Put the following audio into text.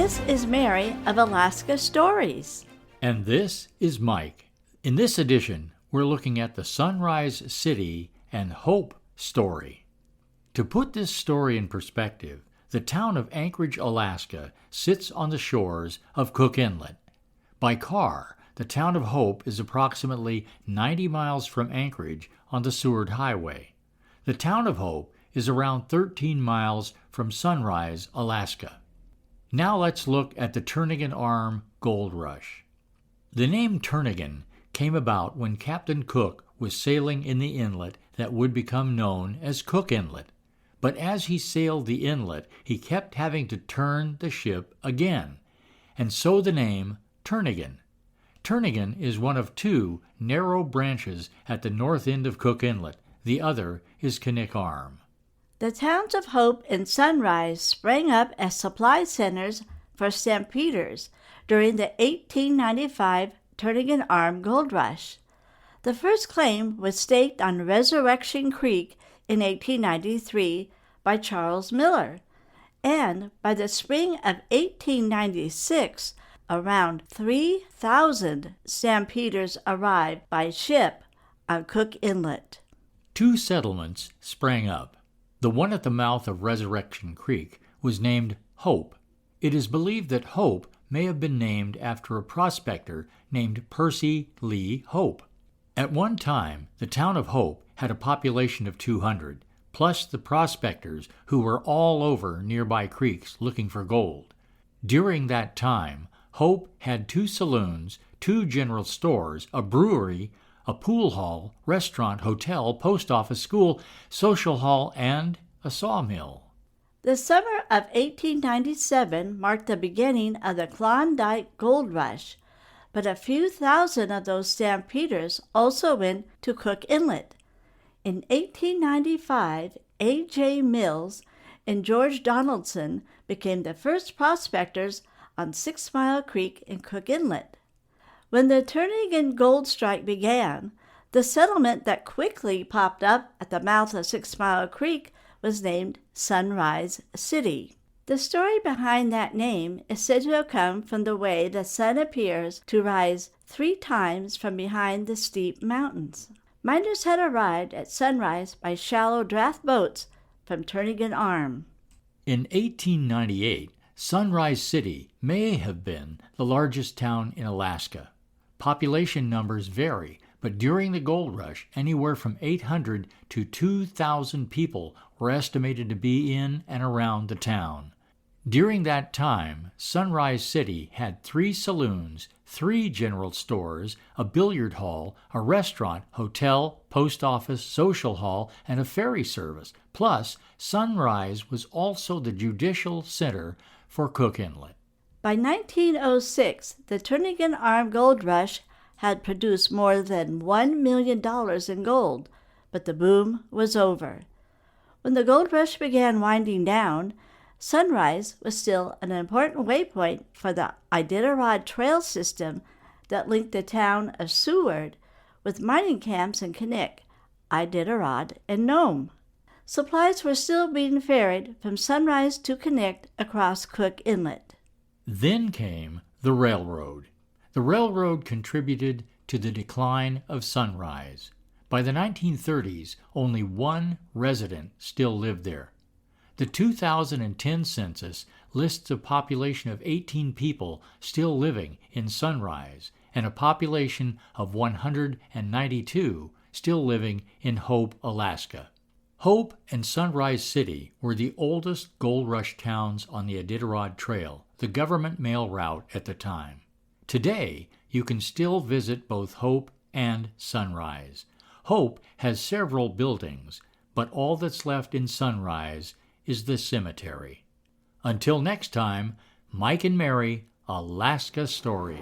This is Mary of Alaska Stories. And this is Mike. In this edition, we're looking at the Sunrise City and Hope story. To put this story in perspective, the town of Anchorage, Alaska sits on the shores of Cook Inlet. By car, the town of Hope is approximately 90 miles from Anchorage on the Seward Highway. The town of Hope is around 13 miles from Sunrise, Alaska. Now let's look at the Turnagain Arm Gold Rush. The name Turnagain came about when Captain Cook was sailing in the inlet that would become known as Cook Inlet. But as he sailed the inlet, he kept having to turn the ship again, and so the name Turnagain. Turnagain is one of two narrow branches at the north end of Cook Inlet. The other is Turnagain Arm. The towns of Hope and Sunrise sprang up as supply centers for stampeders during the 1895 Turnagain Arm Gold Rush. The first claim was staked on Resurrection Creek in 1893 by Charles Miller, and by the spring of 1896, around 3,000 stampeders arrived by ship on Cook Inlet. Two settlements sprang up. The one at the mouth of Resurrection Creek was named Hope. It is believed that Hope may have been named after a prospector named Percy Lee Hope. At one time, the town of Hope had a population of 200, plus the prospectors who were all over nearby creeks looking for gold. During that time, Hope had two saloons, two general stores, a brewery, a pool hall, restaurant, hotel, post office, school, social hall, and a sawmill. The summer of 1897 marked the beginning of the Klondike Gold Rush, but a few thousand of those stampeders also went to Cook Inlet. In 1895, A.J. Mills and George Donaldson became the first prospectors on 6 Mile Creek in Cook Inlet. When the Turnagain Gold Strike began, the settlement that quickly popped up at the mouth of 6 Mile Creek was named Sunrise City. The story behind that name is said to have come from the way the sun appears to rise 3 times from behind the steep mountains. Miners had arrived at sunrise by shallow draft boats from Turnagain Arm. In 1898, Sunrise City may have been the largest town in Alaska. Population numbers vary, but during the gold rush, anywhere from 800 to 2,000 people were estimated to be in and around the town. During that time, Sunrise City had 3 saloons, 3 general stores, a billiard hall, a restaurant, hotel, post office, social hall, and a ferry service. Plus, Sunrise was also the judicial center for Cook Inlet. By 1906, the Turnagain Arm Gold Rush had produced more than $1 million in gold, but the boom was over. When the gold rush began winding down, Sunrise was still an important waypoint for the Iditarod Trail system that linked the town of Seward with mining camps in Knik, Iditarod, and Nome. Supplies were still being ferried from Sunrise to Knik across Cook Inlet. Then came the railroad. The railroad contributed to the decline of Sunrise. By the 1930s, only 1 resident still lived there. The 2010 census lists a population of 18 people still living in Sunrise and a population of 192 still living in Hope, Alaska. Hope and Sunrise City were the oldest gold rush towns on the Iditarod Trail, the government mail route at the time. Today, you can still visit both Hope and Sunrise. Hope has several buildings, but all that's left in Sunrise is the cemetery. Until next time, Mike and Mary, Alaska Stories.